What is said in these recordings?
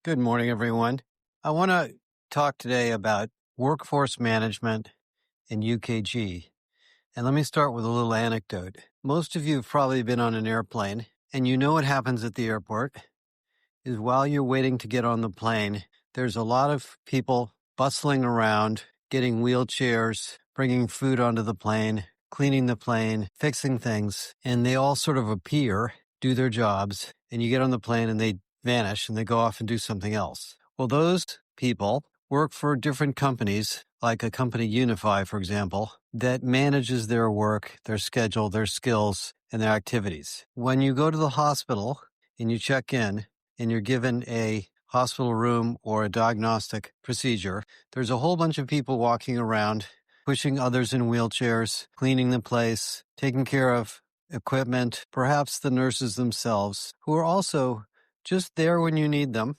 Good morning, everyone. I want to talk today about workforce management and UKG. And let me start with a little anecdote. Most of you have probably been on an airplane, and you know what happens at the airport is while you're waiting to get on the plane, there's a lot of people bustling around, getting wheelchairs, bringing food onto the plane, cleaning the plane, fixing things, and they all sort of appear, do their jobs, and you get on the plane and they vanish and they go off and do something else. Well, those people work for different companies, like a company Unify, for example, that manages their work, their schedule, their skills, and their activities. When you go to the hospital and you check in and you're given a hospital room or a diagnostic procedure, there's a whole bunch of people walking around, pushing others in wheelchairs, cleaning the place, taking care of equipment, perhaps the nurses themselves, who are also just there when you need them.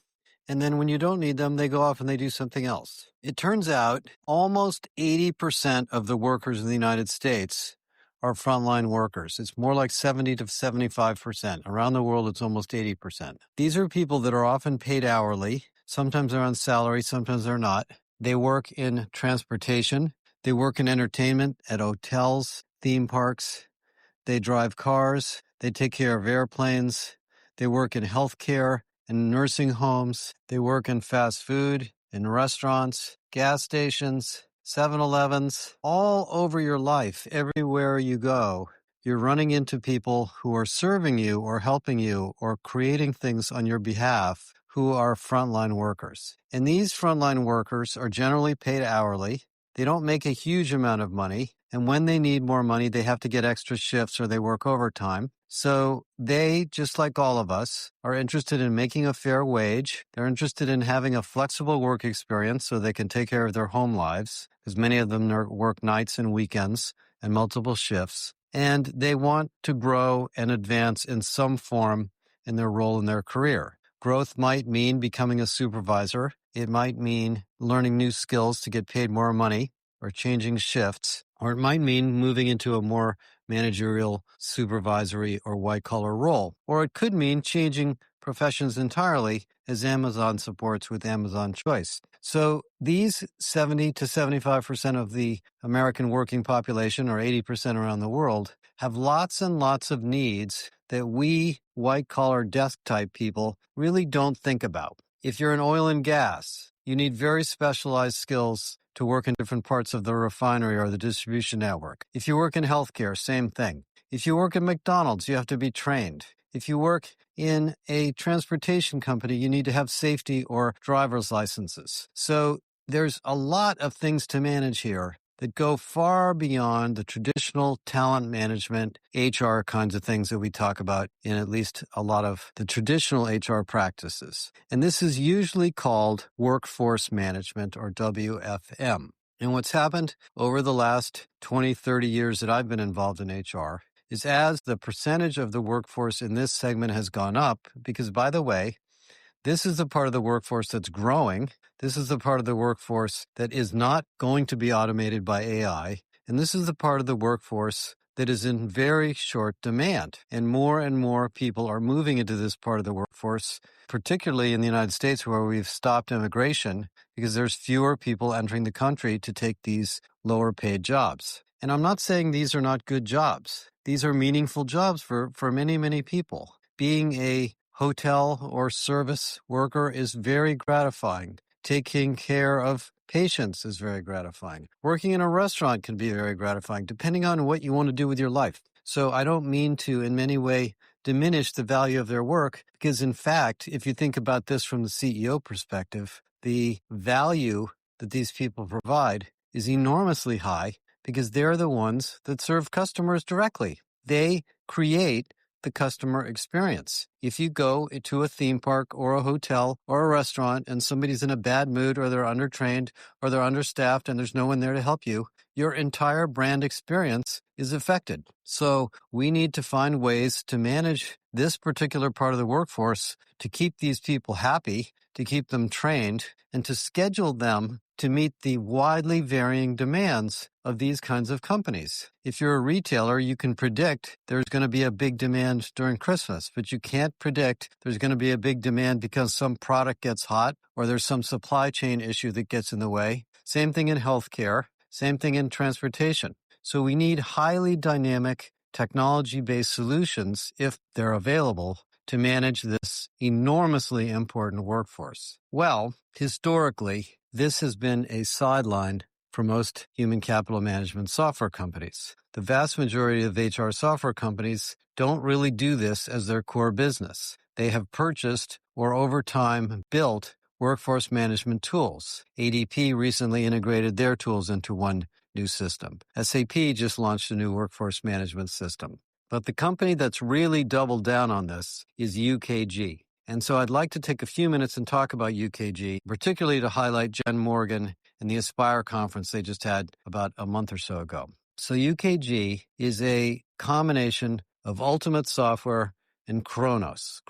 And then when you don't need them, they go off and they do something else. It turns out almost 80% of the workers in the United States are frontline workers. It's more like 70 to 75%. Around the world, it's almost 80%. These are people that are often paid hourly. Sometimes they're on salary, sometimes they're not. They work in transportation. They work in entertainment at hotels, theme parks. They drive cars. They take care of airplanes. They work in healthcare and nursing homes. They work in fast food, in restaurants, gas stations, 7-Elevens, all over your life, everywhere you go. You're running into people who are serving you or helping you or creating things on your behalf who are frontline workers. And these frontline workers are generally paid hourly. They don't make a huge amount of money. And when they need more money, they have to get extra shifts or they work overtime. So they, just like all of us, are interested in making a fair wage. They're interested in having a flexible work experience so they can take care of their home lives, because many of them work nights and weekends and multiple shifts. And they want to grow and advance in some form in their role in their career. Growth might mean becoming a supervisor. It might mean learning new skills to get paid more money or changing shifts. Or it might mean moving into a more managerial, supervisory, or white-collar role. Or it could mean changing professions entirely, as Amazon supports with Amazon Choice. So these 70 to 75% of the American working population, or 80% around the world, have lots and lots of needs that we white-collar desk-type people really don't think about. If you're in oil and gas, you need very specialized skills to work in different parts of the refinery or the distribution network. If you work in healthcare, same thing. If you work at McDonald's, you have to be trained. If you work in a transportation company, you need to have safety or driver's licenses. So there's a lot of things to manage here that go far beyond the traditional talent management, HR kinds of things that we talk about in at least a lot of the traditional HR practices. And this is usually called workforce management, or WFM. And what's happened over the last 20, 30 years that I've been involved in HR is as the percentage of the workforce in this segment has gone up, because, by the way, this is the part of the workforce that's growing. This is the part of the workforce that is not going to be automated by AI. And this is the part of the workforce that is in very short demand. And more people are moving into this part of the workforce, particularly in the United States, where we've stopped immigration because there's fewer people entering the country to take these lower paid jobs. And I'm not saying these are not good jobs. These are meaningful jobs for many, many people. Being a hotel or service worker is very gratifying. Taking care of patients is very gratifying. Working in a restaurant can be very gratifying, depending on what you want to do with your life. So I don't mean to in any way diminish the value of their work, because in fact, if you think about this from the CEO perspective, the value that these people provide is enormously high, because they're the ones that serve customers directly. They create the customer experience. If you go to a theme park or a hotel or a restaurant and somebody's in a bad mood, or they're undertrained or they're understaffed and there's no one there to help you, your entire brand experience is affected. So we need to find ways to manage this particular part of the workforce to keep these people happy, to keep them trained, and to schedule them to meet the widely varying demands of these kinds of companies. If you're a retailer, you can predict there's going to be a big demand during Christmas, but you can't predict there's going to be a big demand because some product gets hot or there's some supply chain issue that gets in the way. Same thing in healthcare, same thing in transportation. So we need highly dynamic technology-based solutions, if they're available, to manage this enormously important workforce. Well, historically, this has been a sideline for most human capital management software companies. The vast majority of HR software companies don't really do this as their core business. They have purchased or over time built workforce management tools. ADP recently integrated their tools into one new system. SAP just launched a new workforce management system. But the company that's really doubled down on this is UKG. And so I'd like to take a few minutes and talk about UKG, particularly to highlight Jen Morgan and the Aspire conference they just had about a month or so ago. So UKG is a combination of Ultimate Software and Kronos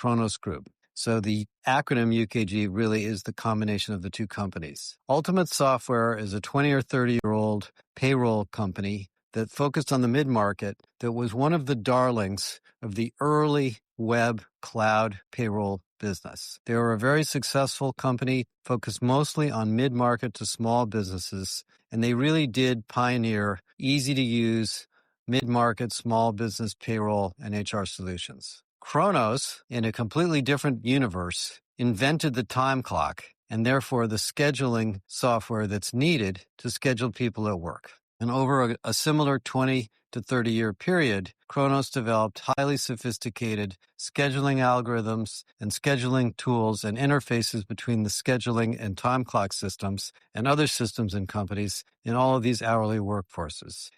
Group. So the acronym UKG really is the combination of the two companies. Ultimate Software is a 20 or 30-year-old payroll company that focused on the mid-market, that was one of the darlings of the early web cloud payroll business. They were a very successful company focused mostly on mid-market to small businesses, and they really did pioneer easy-to-use mid-market small business payroll and HR solutions. Kronos, in a completely different universe, invented the time clock and therefore the scheduling software that's needed to schedule people at work. And over a similar 20 to 30-year period, Kronos developed highly sophisticated scheduling algorithms and scheduling tools and interfaces between the scheduling and time clock systems and other systems and companies in all of these hourly workforces.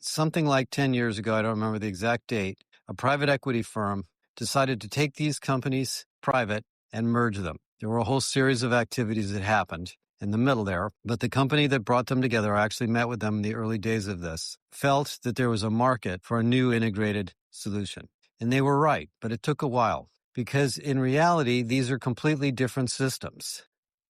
Something like 10 years ago, I don't remember the exact date, a private equity firm decided to take these companies private and merge them. There were a whole series of activities that happened in the middle there, but the company that brought them together, I actually met with them in the early days of this, felt that there was a market for a new integrated solution. And they were right, but it took a while because in reality, these are completely different systems.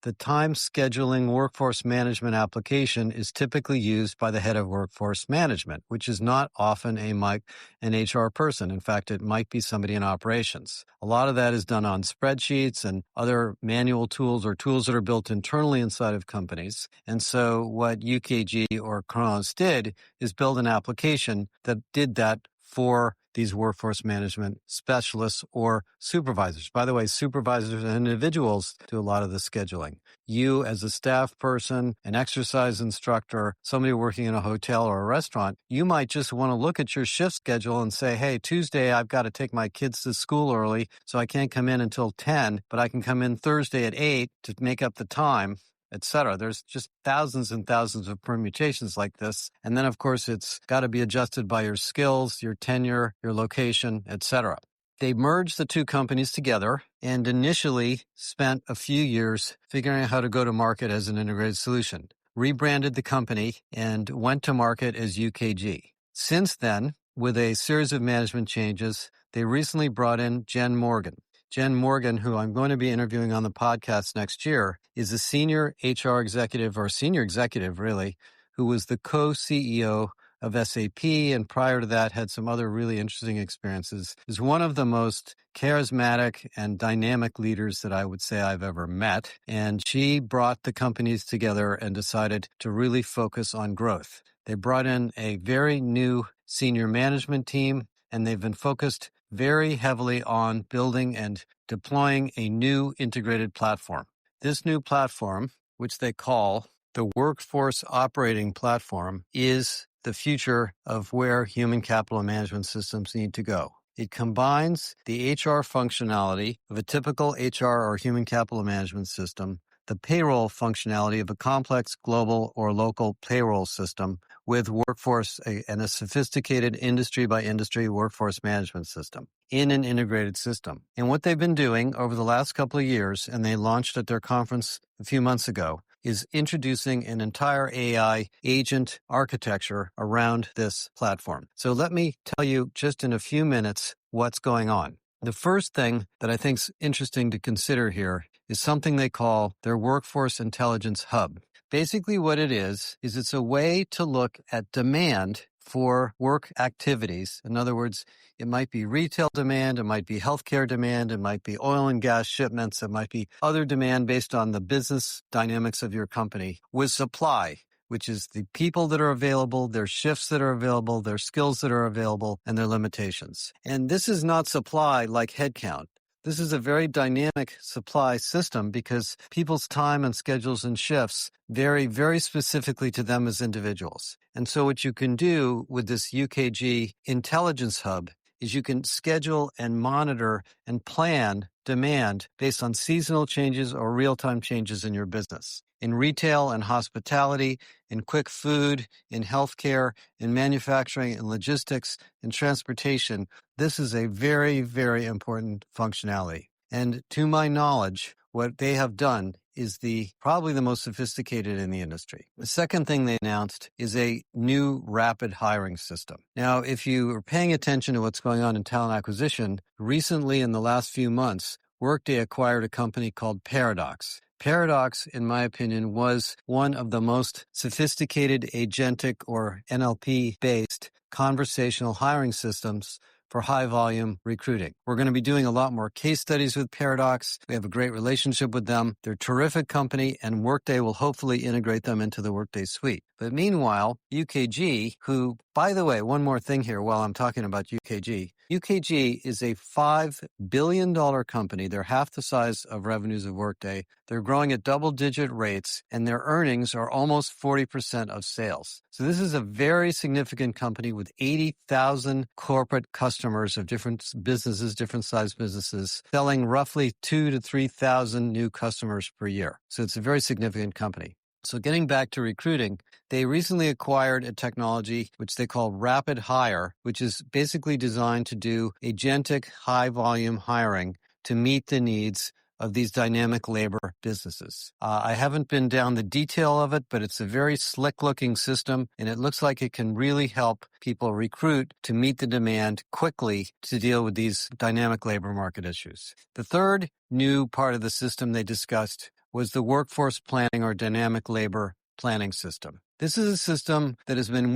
The time scheduling workforce management application is typically used by the head of workforce management, which is not often an HR person. In fact, it might be somebody in operations. A lot of that is done on spreadsheets and other manual tools or tools that are built internally inside of companies. And so what UKG or Kronos did is build an application that did that for these workforce management specialists or supervisors. By the way, supervisors and individuals do a lot of the scheduling. You as a staff person, an exercise instructor, somebody working in a hotel or a restaurant, you might just want to look at your shift schedule and say, hey, Tuesday I've got to take my kids to school early, so I can't come in until 10, but I can come in Thursday at 8 to make up the time, etc. There's just thousands and thousands of permutations like this. And then, of course, it's got to be adjusted by your skills, your tenure, your location, etc. They merged the two companies together and initially spent a few years figuring out how to go to market as an integrated solution, rebranded the company, and went to market as UKG. Since then, with a series of management changes, they recently brought in Jen Morgan. Jen Morgan, who I'm going to be interviewing on the podcast next year, is a senior HR executive, or senior executive really, who was the co-CEO of SAP, and prior to that had some other really interesting experiences, is one of the most charismatic and dynamic leaders that I would say I've ever met. And she brought the companies together and decided to really focus on growth. They brought in a very new senior management team, and they've been focused very heavily on building and deploying a new integrated platform. This new platform, which they call the Workforce Operating Platform, is the future of where human capital management systems need to go. It combines the HR functionality of a typical HR or human capital management system, the payroll functionality of a complex global or local payroll system with workforce and a sophisticated industry-by-industry workforce management system in an integrated system. And what they've been doing over the last couple of years, and they launched at their conference a few months ago, is introducing an entire AI agent architecture around this platform. So let me tell you just in a few minutes what's going on. The first thing that I think is interesting to consider here is something they call their Workforce Intelligence Hub. Basically what it is it's a way to look at demand for work activities. In other words, it might be retail demand, it might be healthcare demand, it might be oil and gas shipments, it might be other demand based on the business dynamics of your company, with supply, which is the people that are available, their shifts that are available, their skills that are available, and their limitations. And this is not supply like headcount. This is a very dynamic supply system because people's time and schedules and shifts vary very specifically to them as individuals. And so what you can do with this UKG Intelligence Hub is you can schedule and monitor and plan demand based on seasonal changes or real-time changes in your business. In retail and hospitality, in quick food, in healthcare, in manufacturing, in logistics, in transportation, this is a very, very important functionality. And to my knowledge, what they have done is probably the most sophisticated in the industry. The second thing they announced is a new rapid hiring system. Now, if you are paying attention to what's going on in talent acquisition, recently in the last few months, Workday acquired a company called Paradox. Paradox, in my opinion, was one of the most sophisticated agentic or NLP-based conversational hiring systems for high-volume recruiting. We're going to be doing a lot more case studies with Paradox. We have a great relationship with them. They're a terrific company, and Workday will hopefully integrate them into the Workday suite. But meanwhile, UKG, who, by the way, one more thing here while I'm talking about UKG. UKG is a $5 billion company. They're half the size of revenues of Workday. They're growing at double-digit rates, and their earnings are almost 40% of sales. So this is a very significant company with 80,000 corporate customers of different businesses, different size businesses, selling roughly 2,000 to 3,000 new customers per year. So it's a very significant company. So getting back to recruiting, they recently acquired a technology which they call Rapid Hire, which is basically designed to do agentic high-volume hiring to meet the needs of these dynamic labor businesses. I haven't been down the detail of it, but it's a very slick-looking system, and it looks like it can really help people recruit to meet the demand quickly to deal with these dynamic labor market issues. The third new part of the system they discussed was the workforce planning or dynamic labor planning system. This is a system that has been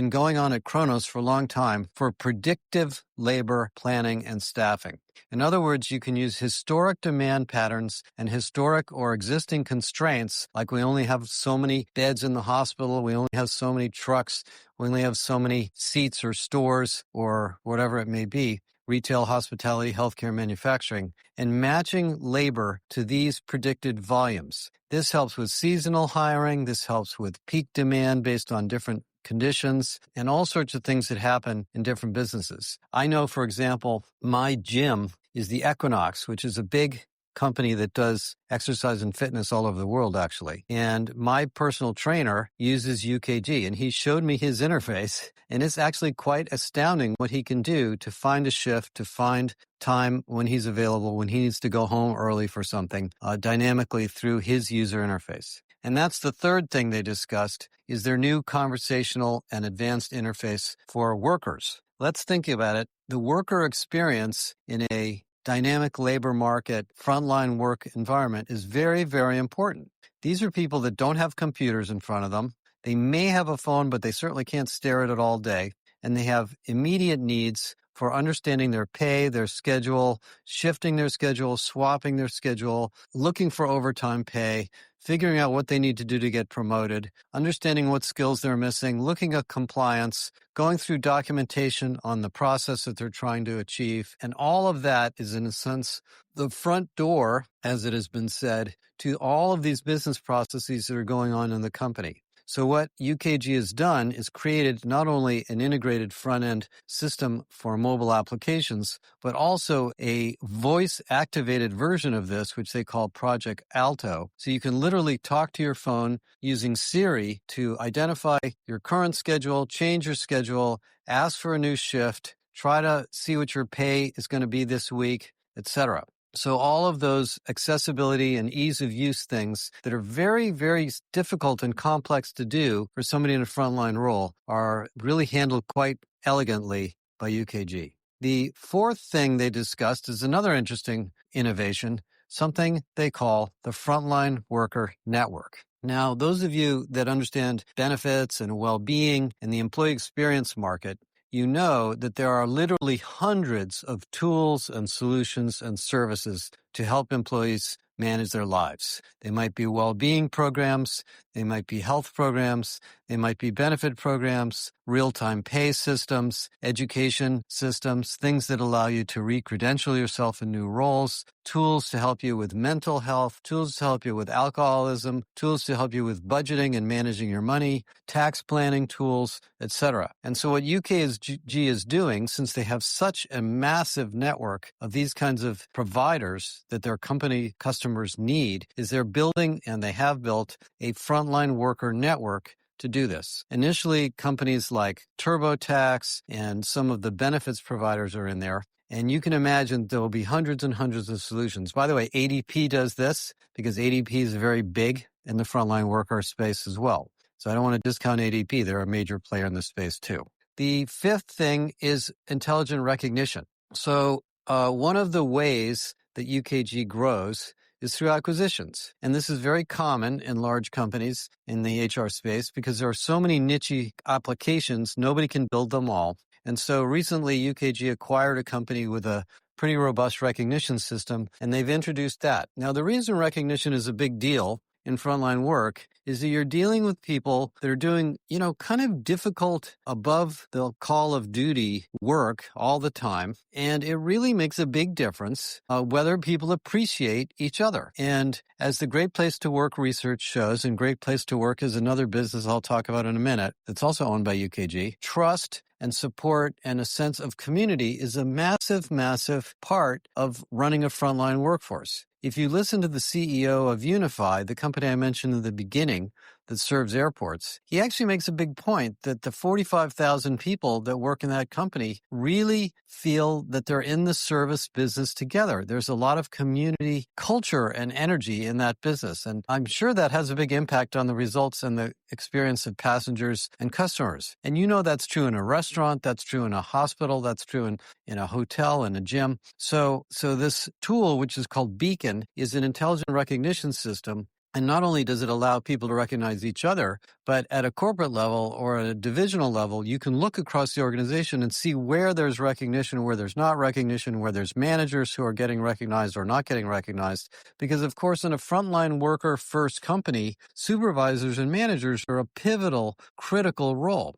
going on at Kronos for a long time for predictive labor planning and staffing. In other words, you can use historic demand patterns and historic or existing constraints, like we only have so many beds in the hospital, we only have so many trucks, we only have so many seats or stores or whatever it may be, retail, hospitality, healthcare, manufacturing, and matching labor to these predicted volumes. This helps with seasonal hiring. This helps with peak demand based on different conditions and all sorts of things that happen in different businesses. I know, for example, my gym is the Equinox, which is a big company that does exercise and fitness all over the world, actually. And my personal trainer uses UKG, and he showed me his interface, and it's actually quite astounding what he can do to find a shift, to find time when he's available, when he needs to go home early for something, dynamically through his user interface. And that's the third thing they discussed, is their new conversational and advanced interface for workers. Let's think about it. The worker experience in a dynamic labor market, frontline work environment is very, very important. These are people that don't have computers in front of them. They may have a phone, but they certainly can't stare at it all day. And they have immediate needs for understanding their pay, their schedule, shifting their schedule, swapping their schedule, looking for overtime pay, figuring out what they need to do to get promoted, understanding what skills they're missing, looking at compliance, going through documentation on the process that they're trying to achieve. And all of that is, in a sense, the front door, as it has been said, to all of these business processes that are going on in the company. So what UKG has done is created not only an integrated front-end system for mobile applications, but also a voice-activated version of this, which they call Project Alto. So you can literally talk to your phone using Siri to identify your current schedule, change your schedule, ask for a new shift, try to see what your pay is going to be this week, etc. So all of those accessibility and ease of use things that are very, very difficult and complex to do for somebody in a frontline role are really handled quite elegantly by UKG. The fourth thing they discussed is another interesting innovation, something they call the Frontline Worker Network. Now, those of you that understand benefits and well-being and the employee experience market, you know that there are literally hundreds of tools and solutions and services to help employees manage their lives. They might be well-being programs, they might be health programs, they might be benefit programs, real-time pay systems, education systems, things that allow you to re-credential yourself in new roles, tools to help you with mental health, tools to help you with alcoholism, tools to help you with budgeting and managing your money, tax planning tools, etc. And so what UKG is doing, since they have such a massive network of these kinds of providers that their company customers need, is they're building, and they have built, a frontline worker network to do this. Initially, companies like TurboTax and some of the benefits providers are in there. And you can imagine there will be hundreds and hundreds of solutions. By the way, ADP does this because ADP is very big in the frontline worker space as well. So I don't want to discount ADP. They're a major player in this space too. The fifth thing is intelligent recognition. So one of the ways that UKG grows is through acquisitions. And this is very common in large companies in the HR space because there are so many niche applications, nobody can build them all. And so recently UKG acquired a company with a pretty robust recognition system, and they've introduced that. Now, the reason recognition is a big deal in frontline work is that you're dealing with people that are doing, kind of difficult above the call of duty work all the time. And it really makes a big difference whether people appreciate each other. And as the Great Place to Work research shows, and Great Place to Work is another business I'll talk about in a minute that's also owned by UKG, trust and support and a sense of community is a massive, massive part of running a frontline workforce. If you listen to the CEO of Unify, the company I mentioned in the beginning that serves airports, he actually makes a big point that the 45,000 people that work in that company really feel that they're in the service business together. There's a lot of community culture and energy in that business. And I'm sure that has a big impact on the results and the experience of passengers and customers. And that's true in a restaurant, that's true in a hospital, that's true in a hotel, in a gym. So this tool, which is called Beacon, is an intelligent recognition system. And not only does it allow people to recognize each other, but at a corporate level or at a divisional level, you can look across the organization and see where there's recognition, where there's not recognition, where there's managers who are getting recognized or not getting recognized. Because, of course, in a frontline worker first company, supervisors and managers are a pivotal, critical role.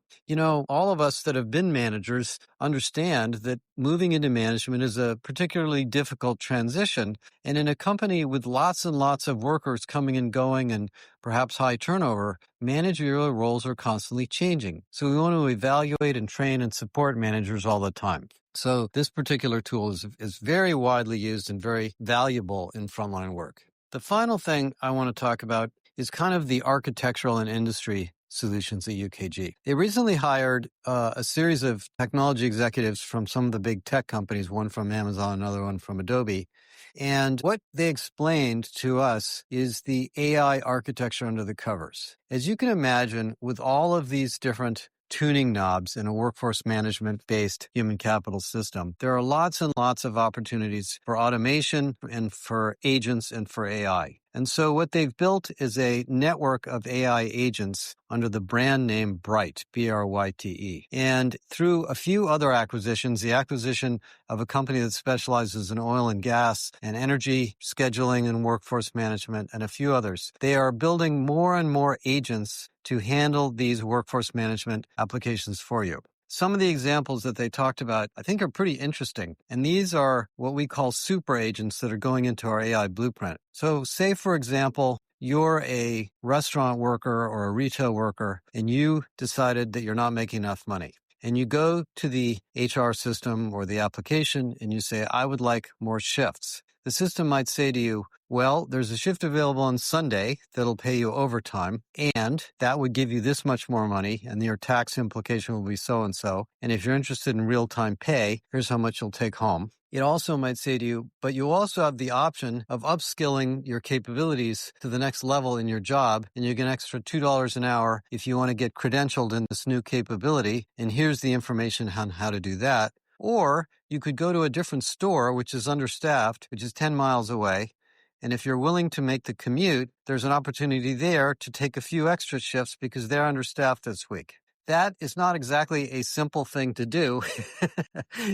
All of us that have been managers understand that moving into management is a particularly difficult transition. And in a company with lots and lots of workers coming and going and perhaps high turnover, managerial roles are constantly changing. So we want to evaluate and train and support managers all the time. So this particular tool is very widely used and very valuable in frontline work. The final thing I want to talk about is kind of the architectural and industry solutions at UKG. They recently hired a series of technology executives from some of the big tech companies, one from Amazon, another one from Adobe. And what they explained to us is the AI architecture under the covers. As you can imagine, with all of these different tuning knobs in a workforce management-based human capital system, there are lots and lots of opportunities for automation and for agents and for AI. And so what they've built is a network of AI agents under the brand name Bright, B-R-Y-T-E. And through a few other acquisitions, the acquisition of a company that specializes in oil and gas and energy scheduling and workforce management and a few others, they are building more and more agents to handle these workforce management applications for you. Some of the examples that they talked about, I think, are pretty interesting. And these are what we call super agents that are going into our AI blueprint. So say, for example, you're a restaurant worker or a retail worker, and you decided that you're not making enough money. And you go to the HR system or the application and you say, I would like more shifts. The system might say to you, well, there's a shift available on Sunday that'll pay you overtime, and that would give you this much more money, and your tax implication will be so-and-so. And if you're interested in real-time pay, here's how much you'll take home. It also might say to you, but you also have the option of upskilling your capabilities to the next level in your job, and you get an extra $2 an hour if you want to get credentialed in this new capability, and here's the information on how to do that. Or you could go to a different store, which is understaffed, which is 10 miles away, And if you're willing to make the commute, there's an opportunity there to take a few extra shifts because they're understaffed this week. That is not exactly a simple thing to do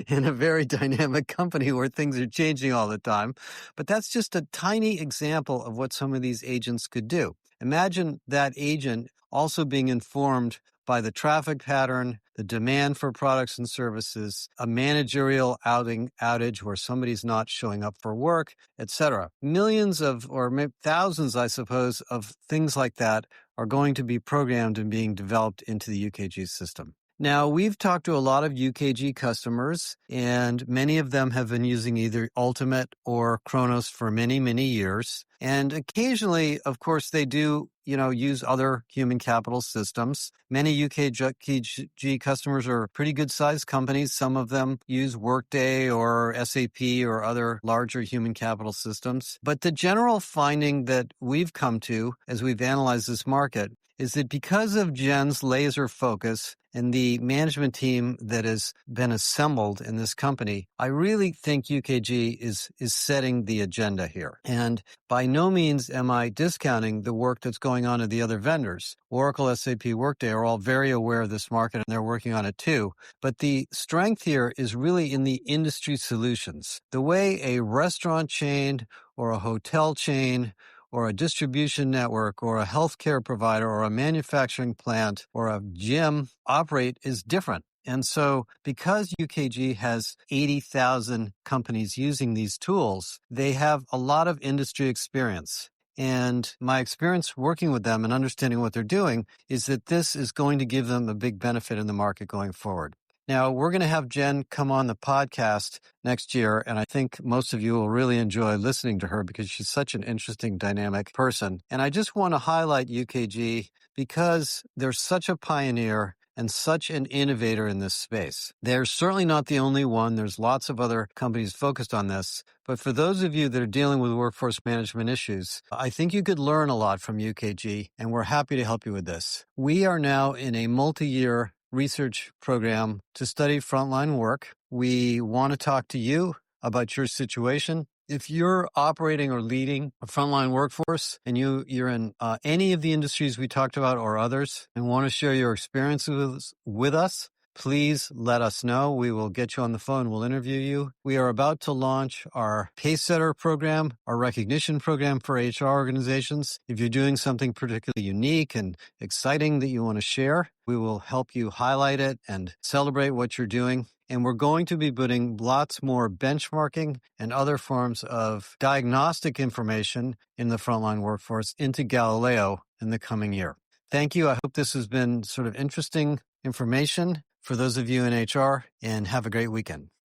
in a very dynamic company where things are changing all the time. But that's just a tiny example of what some of these agents could do. Imagine that agent also being informed by the traffic pattern, the demand for products and services, a managerial outage where somebody's not showing up for work, etc. Millions of, or maybe thousands, I suppose, of things like that are going to be programmed and being developed into the UKG system. Now, we've talked to a lot of UKG customers, and many of them have been using either Ultimate or Kronos for many, many years. And occasionally, of course, they do, use other human capital systems. Many UKG customers are pretty good-sized companies. Some of them use Workday or SAP or other larger human capital systems. But the general finding that we've come to as we've analyzed this market is that because of Jen's laser focus and the management team that has been assembled in this company, I really think UKG is setting the agenda here. And by no means am I discounting the work that's going on at the other vendors. Oracle, SAP, Workday are all very aware of this market and they're working on it too. But the strength here is really in the industry solutions. The way a restaurant chain or a hotel chain or a distribution network or a healthcare provider or a manufacturing plant or a gym operate is different. And so because UKG has 80,000 companies using these tools, they have a lot of industry experience. And my experience working with them and understanding what they're doing is that this is going to give them a big benefit in the market going forward. Now, we're going to have Jen come on the podcast next year, and I think most of you will really enjoy listening to her because she's such an interesting, dynamic person. And I just want to highlight UKG because they're such a pioneer and such an innovator in this space. They're certainly not the only one. There's lots of other companies focused on this. But for those of you that are dealing with workforce management issues, I think you could learn a lot from UKG, and we're happy to help you with this. We are now in a multi-year research program to study frontline work. We want to talk to you about your situation. If you're operating or leading a frontline workforce and you're in any of the industries we talked about or others and want to share your experiences with us, please let us know. We will get you on the phone. We'll interview you. We are about to launch our Pacesetter program, our recognition program for HR organizations. If you're doing something particularly unique and exciting that you want to share, we will help you highlight it and celebrate what you're doing. And we're going to be putting lots more benchmarking and other forms of diagnostic information in the frontline workforce into Galileo in the coming year. Thank you. I hope this has been sort of interesting information for those of you in HR, and have a great weekend.